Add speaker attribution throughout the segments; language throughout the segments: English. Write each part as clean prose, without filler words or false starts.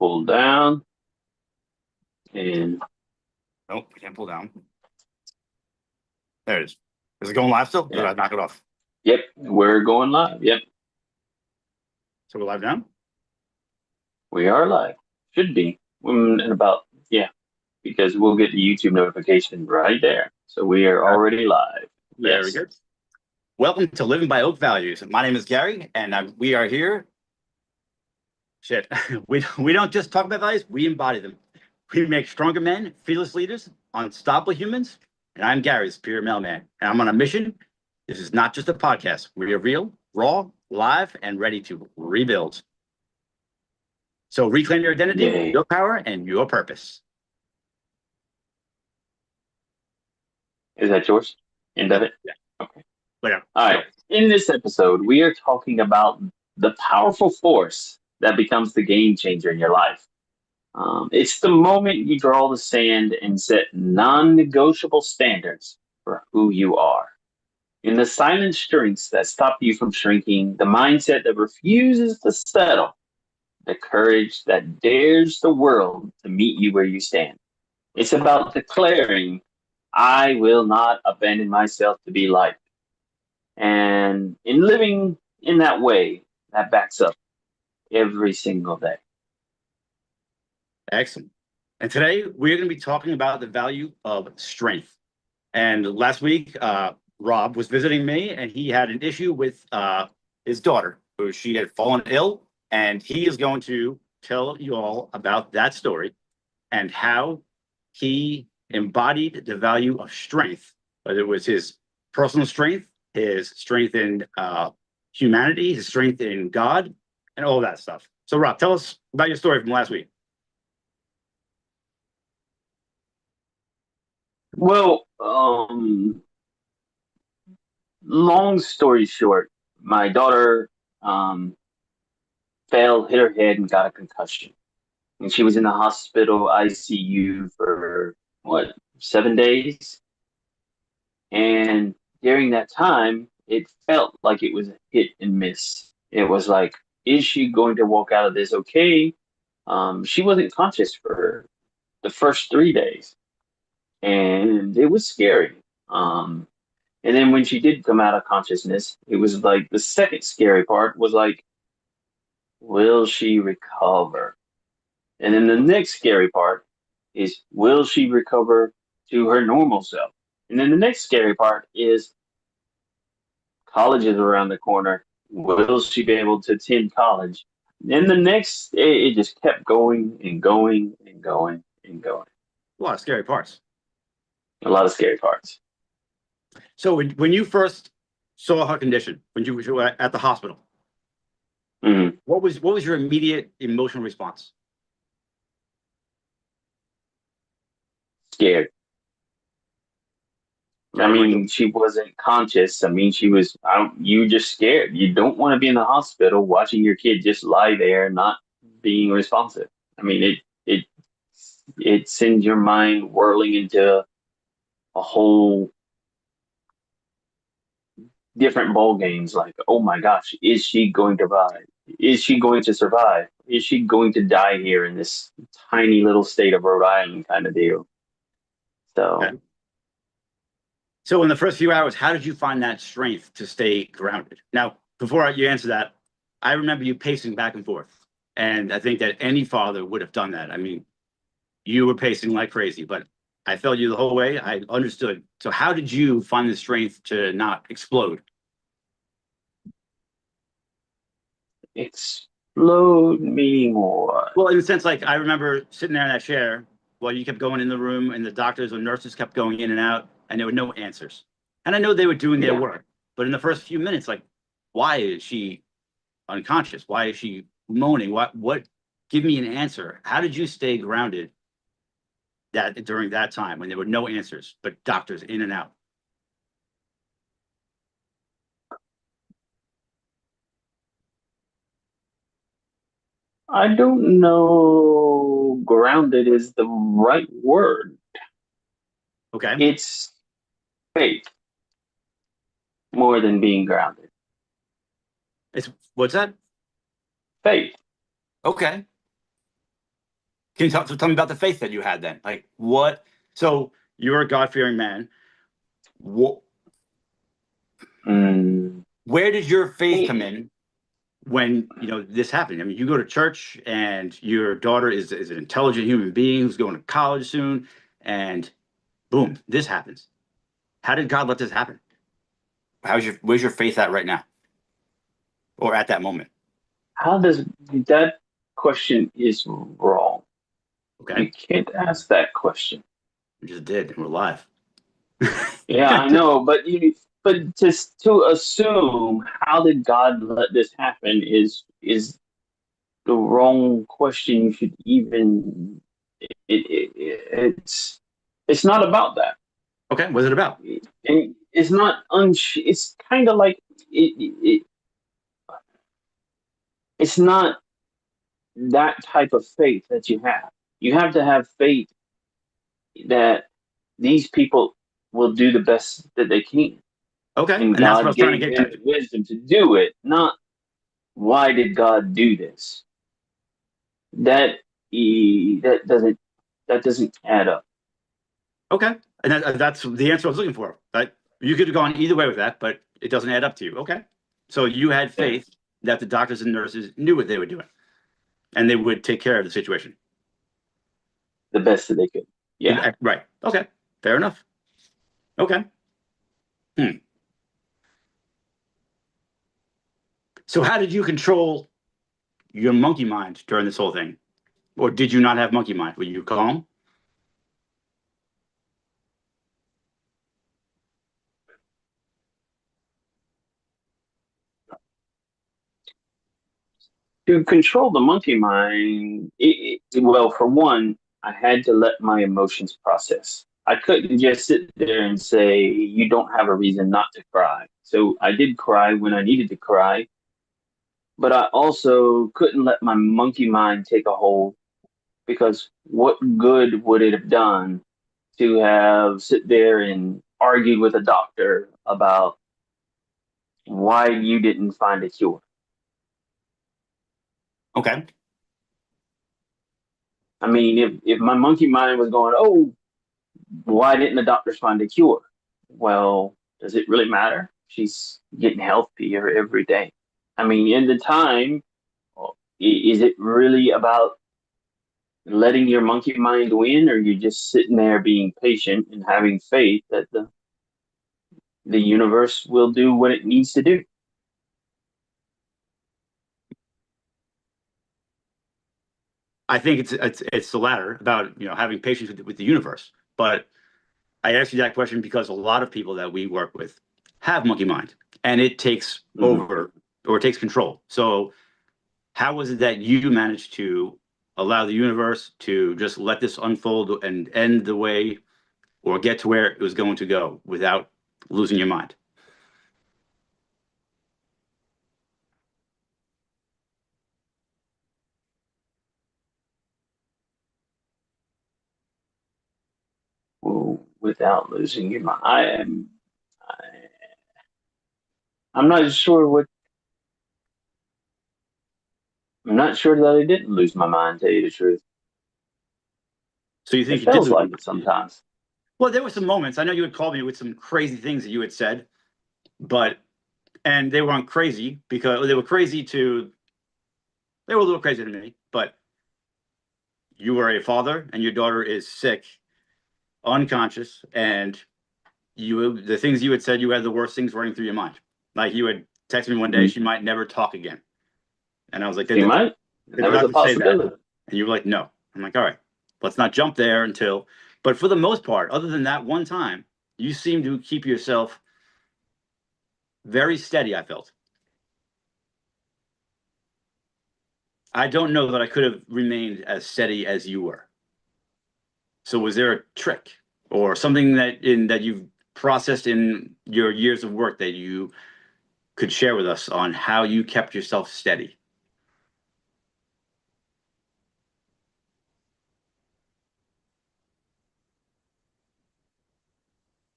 Speaker 1: pull down and
Speaker 2: Nope, we can't pull down. There it is. Is it going live still? Did I knock it off?
Speaker 1: yep, we're going live. Yep,
Speaker 2: So we're live now?
Speaker 1: we are live. Should be in about because we'll get the YouTube notification right there. So we are already live.
Speaker 2: Very
Speaker 1: Yes.
Speaker 2: good. Welcome to Living by Oak Values. My name is Gary, and we are here. Shit, we don't just talk about values, we embody them. We make stronger men, fearless leaders, unstoppable humans. And I'm Gary, the Superior Mailman, and I'm on a mission. This is not just a podcast. We are real, raw, live, and ready to rebuild. So reclaim your identity,
Speaker 1: Yay.
Speaker 2: your power, and your purpose.
Speaker 1: Is that yours? End of it?
Speaker 2: Yeah.
Speaker 1: Okay.
Speaker 2: But yeah,
Speaker 1: All right. In this episode, we are talking about the powerful force that becomes the game changer in your life. It's the moment you draw the sand and set non-negotiable standards for who you are. In the silent strengths that stop you from shrinking, the mindset that refuses to settle, the courage that dares the world to meet you where you stand. It's about declaring, I will not abandon myself to be liked. And in living in that way, that backs up every single day.
Speaker 2: excellent. And today we're going to be talking about the value of strength. And last week, Rob was visiting me, and he had an issue with his daughter, who she had fallen ill, and he is going to tell you all about that story and how he embodied the value of strength, whether it was his personal strength, his strength in humanity, his strength in God, and all that stuff. So, Rob, tell us about your story from last week.
Speaker 1: Well, long story short, my daughter fell, hit her head, and got a concussion. And she was in the hospital ICU for what, 7 days? And during that time, it felt like it was a hit and miss. It was like, is she going to walk out of this okay? She wasn't conscious for the first 3 days, and it was scary. And then when she did come out of consciousness, it was like the second scary part was like, will she recover? And then the next scary part is, will she recover to her normal self? And then the next scary part is, college is around the corner. Will she be able to attend college? Then the next, it just kept going and going and going and going.
Speaker 2: A lot of scary parts.
Speaker 1: A lot of scary parts.
Speaker 2: So, when you first saw her condition, when you were at the hospital,
Speaker 1: Mhm.
Speaker 2: what was your immediate emotional response?
Speaker 1: Scared. I
Speaker 2: Okay,
Speaker 1: mean, she wasn't conscious. I mean, she was, you just scared. You don't want to be in the hospital watching your kid just lie there, not being responsive. I mean, it sends your mind whirling into a whole different ball games. Like, oh my gosh, is she going to survive? Is she going to survive? Is she going to die here in this tiny little state of Rhode Island kind of deal? So.
Speaker 2: okay. So in the first few hours, how did you find that strength to stay grounded? Now, before you answer that, I remember you pacing back and forth, and I think that any father would have done that. I mean, you were pacing like crazy, but I felt you the whole way. I understood. So how did you find the strength to not explode?
Speaker 1: Explode meaning what?
Speaker 2: Well, in a sense, like I remember sitting there in that chair while you kept going in the room and the doctors or nurses kept going in and out and there were no answers. And I know they were doing their
Speaker 1: Yeah.
Speaker 2: work, but in the first few minutes, like, why is she unconscious? Why is she moaning? What, give me an answer. How did you stay grounded that during that time when there were no answers, but doctors in and out?
Speaker 1: I don't know. Grounded is the right word.
Speaker 2: Okay.
Speaker 1: It's faith more than being grounded.
Speaker 2: It's what's that?
Speaker 1: Faith.
Speaker 2: Okay. Can you tell me about the faith that you had then? Like what? So you're a God-fearing man. What,
Speaker 1: Mm,
Speaker 2: where did your faith come
Speaker 1: eh,
Speaker 2: in when this happened? I mean, you go to church and your daughter is an intelligent human being who's going to college soon, and boom, this happens. How did God let this happen? Where's your faith at right now, or at that moment?
Speaker 1: how does that question is wrong?
Speaker 2: Okay,
Speaker 1: You can't ask that question.
Speaker 2: we just did, and we're live.
Speaker 1: Yeah, I know, but just to assume how did God let this happen is the wrong question. You should even it's not about that.
Speaker 2: Okay, what's it about?
Speaker 1: And it's not it's kind of like it it's not that type of faith that you have. You have to have faith that these people will do the best that they can.
Speaker 2: Okay,
Speaker 1: And
Speaker 2: and that's what I
Speaker 1: God
Speaker 2: was trying to
Speaker 1: gave
Speaker 2: get
Speaker 1: them
Speaker 2: to.
Speaker 1: the wisdom to do it, not why did God do this? That that doesn't add up.
Speaker 2: Okay, and that's the answer I was looking for. Right? You could have gone either way with that, but it doesn't add up to you. Okay, so you had
Speaker 1: Yeah,
Speaker 2: faith that the doctors and nurses knew what they were doing, and they would take care of the situation.
Speaker 1: the best that they could. Yeah.
Speaker 2: Right. Okay. Fair enough. Okay. Hmm. So how did you control your monkey mind during this whole thing? Or did you not have monkey mind? Were you calm?
Speaker 1: To control the monkey mind, well, for one, I had to let my emotions process. I couldn't just sit there and say, you don't have a reason not to cry. So I did cry when I needed to cry, but I also couldn't let my monkey mind take a hold because what good would it have done to have sit there and argued with a doctor about why you didn't find a cure?
Speaker 2: Okay.
Speaker 1: I mean, if my monkey mind was going, oh, why didn't the doctors find a cure? Well, does it really matter? She's getting healthier every day. I mean, in the time, is it really about letting your monkey mind win, or you're just sitting there being patient and having faith that the universe will do what it needs to do?
Speaker 2: I think it's the latter about having patience with the universe. But I asked you that question because a lot of people that we work with have monkey mind, and it takes
Speaker 1: Mm-hmm.
Speaker 2: over or it takes control. So how was it that you managed to allow the universe to just let this unfold and end the way or get to where it was going to go without losing your mind?
Speaker 1: Well, without losing your mind, I'm not sure what. I'm not sure that I didn't lose my mind. To tell you the truth,
Speaker 2: So you think
Speaker 1: it
Speaker 2: you did
Speaker 1: feels
Speaker 2: lose
Speaker 1: like
Speaker 2: your
Speaker 1: it
Speaker 2: mind?
Speaker 1: sometimes.
Speaker 2: Well, there were some moments. I know you had called me with some crazy things that you had said, but and they weren't crazy because they were a little crazy to me, but you were a father and your daughter is sick, unconscious, and the things you had said, you had the worst things running through your mind. Like you had texted me one day,
Speaker 1: Mm-hmm.
Speaker 2: she might never talk again. And I was like,
Speaker 1: She might.
Speaker 2: they
Speaker 1: That was a
Speaker 2: forgot to say that.
Speaker 1: possibility.
Speaker 2: And you were like, no. I'm like, all right, let's not jump there until, but for the most part, other than that one time, you seem to keep yourself very steady, I felt. I don't know that I could have remained as steady as you were. So was there a trick or something that you've processed in your years of work that you could share with us on how you kept yourself steady?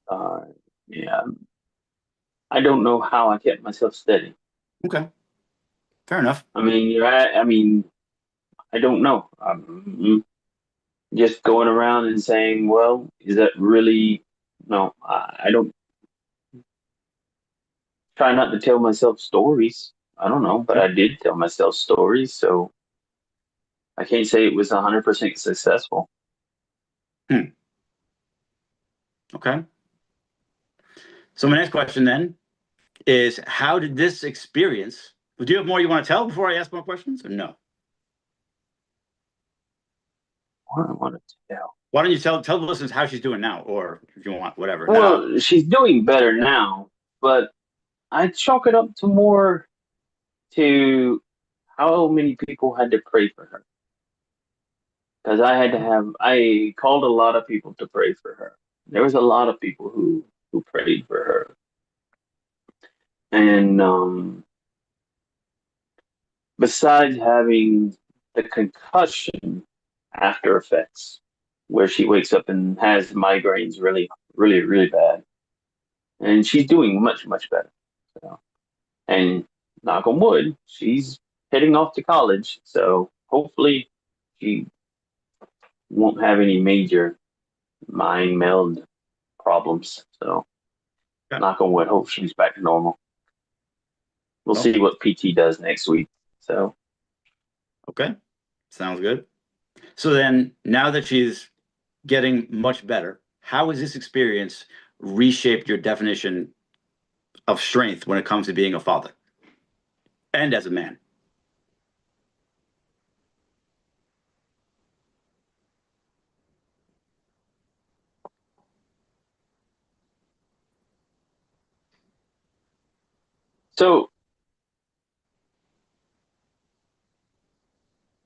Speaker 1: Uh, yeah, I don't know how I kept myself steady.
Speaker 2: Okay, fair enough.
Speaker 1: I mean, you're right. I mean, I don't know. just going around and saying, well, is that really, no, I don't try not to tell myself stories. I don't know, but
Speaker 2: Okay.
Speaker 1: I did tell myself stories, so I can't say it was 100% successful.
Speaker 2: Hmm. Okay. So my next question then is, how did this experience? Do you have more you want to tell before I ask more questions, or no?
Speaker 1: What I want to tell.
Speaker 2: Why don't you tell the listeners how she's doing now, or if you want, whatever. And then I'll.
Speaker 1: Well, she's doing better now, but I chalk it up to more to how many people had to pray for her. Because I called a lot of people to pray for her. There was a lot of people who prayed for her. And besides having the concussion after effects, where she wakes up and has migraines really, really, really bad. And she's doing much, much better. So, and knock on wood, she's heading off to college. So hopefully she won't have any major mind meld problems. So
Speaker 2: Okay.
Speaker 1: knock on wood, hope she's back to normal. We'll
Speaker 2: Well,
Speaker 1: see what PT does next week. So
Speaker 2: okay. Sounds good. So then, now that she's getting much better, how has this experience reshaped your definition of strength when it comes to being a father and as a man?
Speaker 1: so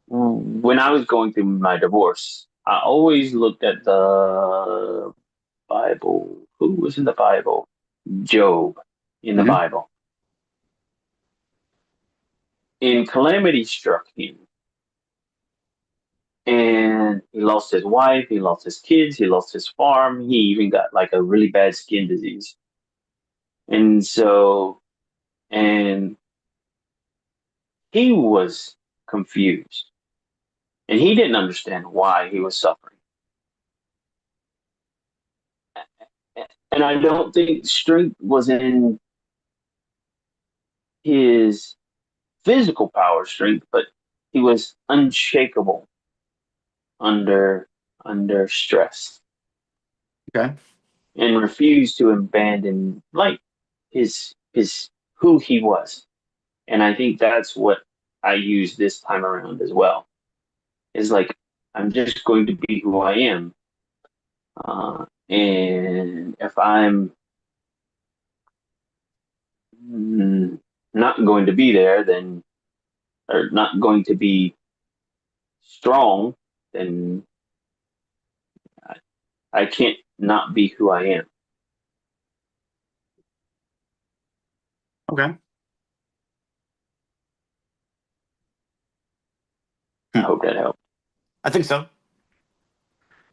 Speaker 1: when I was going through my divorce, I always looked at the Bible. Who was in the Bible? Job in the
Speaker 2: Hmm.
Speaker 1: Bible. And calamity struck him. And he lost his wife, he lost his kids, he lost his farm, he even got like a really bad skin disease. And so, and he was confused and he didn't understand why he was suffering. And I don't think strength was in his physical power strength, but he was unshakable under stress
Speaker 2: Okay.
Speaker 1: and refused to abandon like his who he was. And I think that's what I use this time around as well. Is like I'm just going to be who I am, and if I'm not going to be there, then or not going to be strong, then I, I can't not be who I am.
Speaker 2: Okay.
Speaker 1: I
Speaker 2: Hmm.
Speaker 1: hope that helped.
Speaker 2: I think so.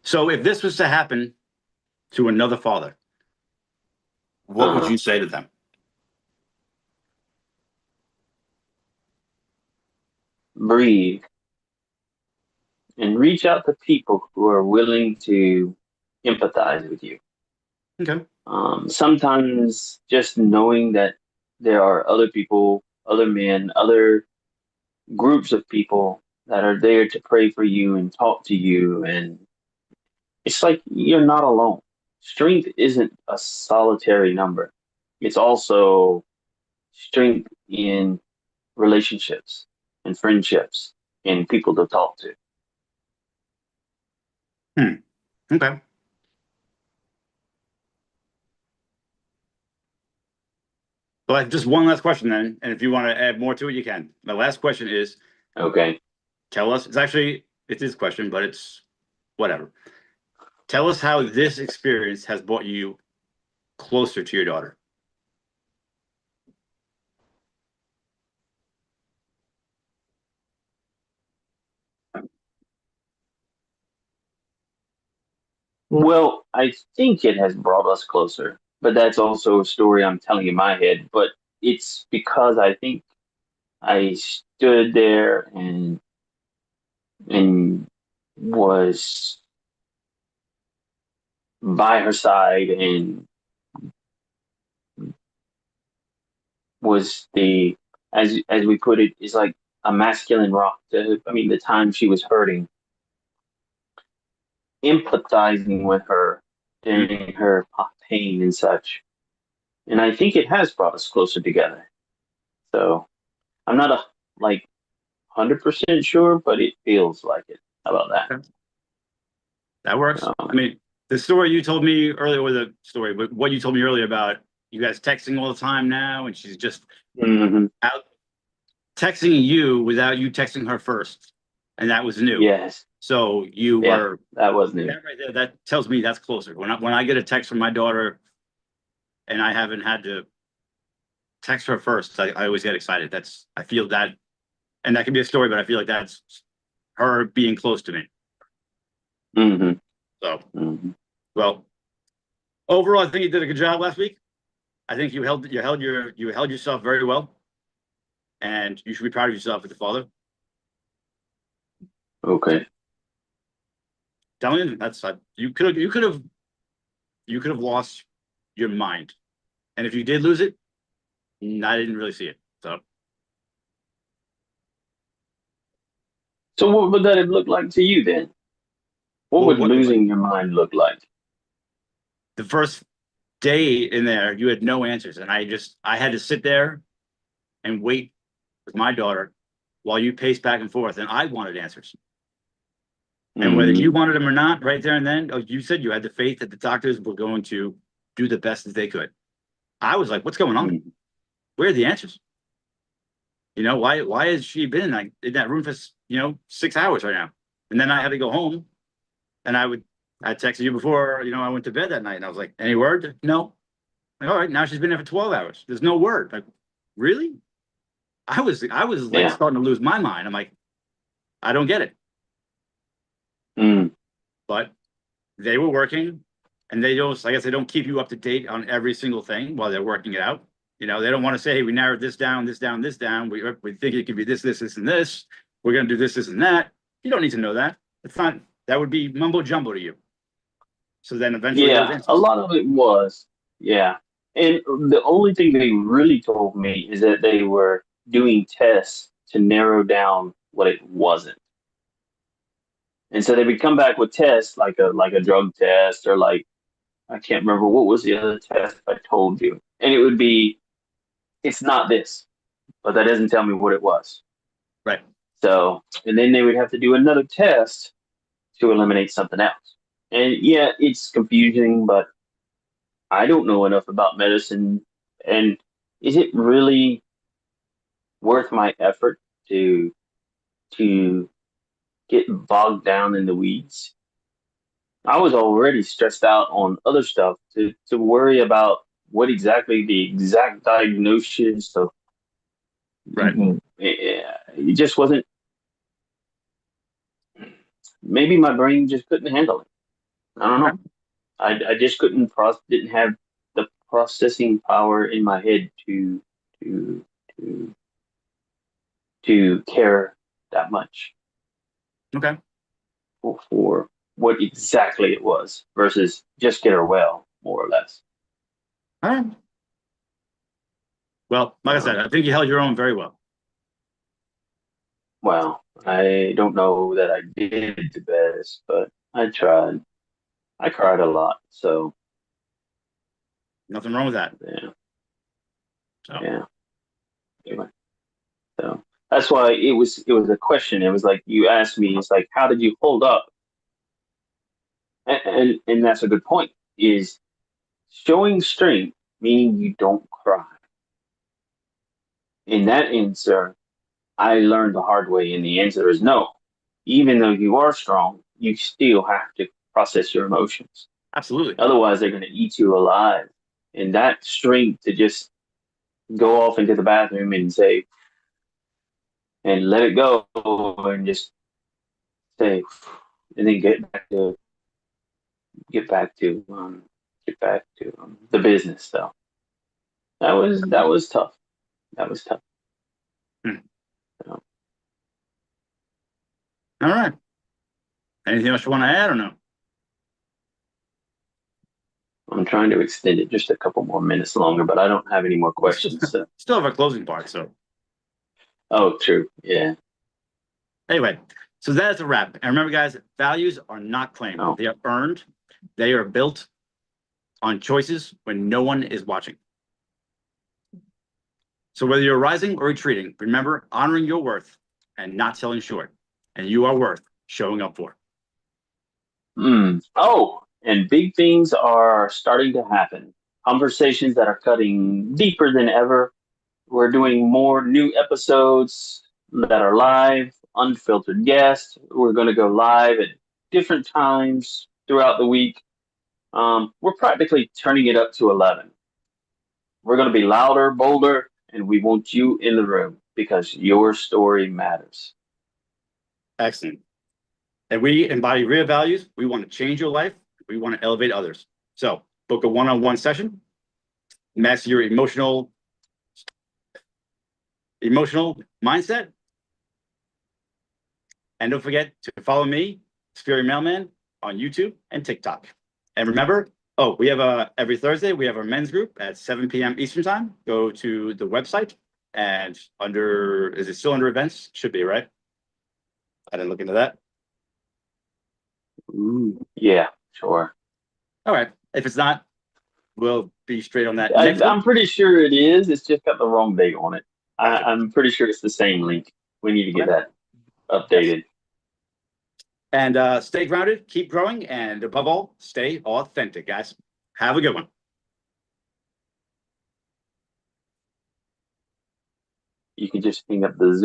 Speaker 2: So if this was to happen to another father, what would
Speaker 1: Uh-huh.
Speaker 2: you say to them?
Speaker 1: Breathe and reach out to people who are willing to empathize with you.
Speaker 2: Okay.
Speaker 1: Sometimes just knowing that there are other people, other men, other groups of people that are there to pray for you and talk to you, and it's like you're not alone. Strength isn't a solitary number. It's also strength in relationships and friendships and people to talk to.
Speaker 2: Hmm. Okay. Well, just one last question then, and if you want to add more to it, you can. My last question is,
Speaker 1: Okay.
Speaker 2: tell us. It's his question, but it's whatever. Tell us how this experience has brought you closer to your daughter.
Speaker 1: Well, I think it has brought us closer, but that's also a story I'm telling in my head. But it's because I think I stood there and was by her side and was as we put it, is like a masculine rock. I mean, the time she was hurting, empathizing with her
Speaker 2: Mm.
Speaker 1: during her pain and such. And I think it has brought us closer together. So I'm not like 100% sure, but it feels like it. How about that?
Speaker 2: Okay. That works. I
Speaker 1: Um,
Speaker 2: mean, the story you told me earlier, or the story, but what you told me earlier about you guys texting all the time now, and she's just
Speaker 1: mhm.
Speaker 2: out texting you without you texting her first, and that was new.
Speaker 1: Yes.
Speaker 2: So you
Speaker 1: Yeah,
Speaker 2: were
Speaker 1: that was new.
Speaker 2: that right there. That tells me that's closer. When I get a text from my daughter and I haven't had to text her first, I always get excited. I feel that, and that can be a story, but I feel like that's her being close to me.
Speaker 1: Hmm.
Speaker 2: So,
Speaker 1: Hmm.
Speaker 2: well, overall, I think you did a good job last week. I think you held yourself very well, and you should be proud of yourself as a father.
Speaker 1: Okay.
Speaker 2: Telling you that's you could have lost your mind, and if you did lose it, I didn't really see it. So
Speaker 1: So what would that have looked like to you then? What
Speaker 2: what
Speaker 1: would
Speaker 2: would what look like?
Speaker 1: losing your mind look like?
Speaker 2: The first day in there, you had no answers, and I had to sit there and wait with my daughter while you paced back and forth, and I wanted answers. And whether you
Speaker 1: Hmm.
Speaker 2: wanted them or not, right there and then, oh, you said you had the faith that the doctors were going to do the best that they could. I was like, what's going on?
Speaker 1: Hmm.
Speaker 2: Where are the answers? Why has she been like in that room for 6 hours right now? And then I had to go home, and I texted you before I went to bed that night, and I was like, any word? No. Like, all right, now she's been there for 12 hours. There's no word. Like, really? I was like
Speaker 1: Yeah.
Speaker 2: starting to lose my mind. I'm like, I don't get it.
Speaker 1: Mm.
Speaker 2: But they were working, and they don't, I guess they don't keep you up to date on every single thing while they're working it out. They don't want to say, hey, we narrowed this down, this down, this down. We think it could be this, and this. We're going to do this, and that. You don't need to know that. It's not, that would be mumbo jumbo to you. So then eventually those
Speaker 1: Yeah, a
Speaker 2: answers.
Speaker 1: lot of it was. Yeah. And the only thing they really told me is that they were doing tests to narrow down what it wasn't. And so they would come back with tests like a drug test or like I can't remember what was the other test I told you. And it would be it's not this, but that doesn't tell me what it was.
Speaker 2: Right.
Speaker 1: So, and then they would have to do another test to eliminate something else. And yeah, it's confusing, but I don't know enough about medicine. And is it really worth my effort to get bogged down in the weeds? I was already stressed out on other stuff to worry about what exactly the exact diagnosis of.
Speaker 2: Right.
Speaker 1: It just wasn't. Maybe my brain just couldn't handle it. I don't know.
Speaker 2: Okay.
Speaker 1: I just didn't have the processing power in my head to to to care that much
Speaker 2: Okay.
Speaker 1: for what exactly it was versus just get her well, more or less.
Speaker 2: All right. Well, like I said,
Speaker 1: So,
Speaker 2: I think you held your own very well.
Speaker 1: well, I don't know that I did the best, but I tried. I cried a lot, so
Speaker 2: Nothing wrong with that.
Speaker 1: yeah,
Speaker 2: So,
Speaker 1: yeah. Anyway, so that's why it was a question. It was like you asked me, it's like, how did you hold up? And that's a good point. Is showing strength meaning you don't cry? In that answer, I learned the hard way, and the answer is no. Even though you are strong, you still have to process your emotions.
Speaker 2: absolutely.
Speaker 1: Otherwise, they're going to eat you alive. And that strength to just go off into the bathroom and say, and let it go and just say, and then get back to, the business stuff. That was tough. That was tough.
Speaker 2: Hmm.
Speaker 1: So,
Speaker 2: All right. Anything else you want to add or no?
Speaker 1: I'm trying to extend it just a couple more minutes longer, but I don't have any more questions. So.
Speaker 2: Still have a closing part. So
Speaker 1: Oh, true. Yeah.
Speaker 2: anyway, so that's a wrap. And remember, guys, values are not claimed.
Speaker 1: Oh.
Speaker 2: They are earned. They are built on choices when no one is watching. So whether you're rising or retreating, remember honoring your worth and not selling short. And you are worth showing up for.
Speaker 1: Oh, and big things are starting to happen. Conversations that are cutting deeper than ever. We're doing more new episodes that are live, unfiltered guests. We're going to go live at different times throughout the week. We're practically turning it up to 11. We're going to be louder, bolder, and we want you in the room because your story matters.
Speaker 2: Excellent. And we embody real values. We want to change your life. We want to elevate others. So book a one-on-one session, master your emotional mindset. And don't forget to follow me, Superior Mailman, on YouTube and TikTok. And remember, we have every Thursday, we have our men's group at 7 p.m. Eastern time. Go to the website and is it still under events? Should be, right? I didn't look into that.
Speaker 1: Yeah, sure.
Speaker 2: All right. If it's not, we'll be straight on that.
Speaker 1: I'm pretty sure it is. It's just got the wrong date on it. I'm pretty sure it's the same link. We need to get that updated.
Speaker 2: Yes. And stay grounded, keep growing, and above all, stay authentic, guys. Have a good one.
Speaker 1: You can just hang up the Zoom.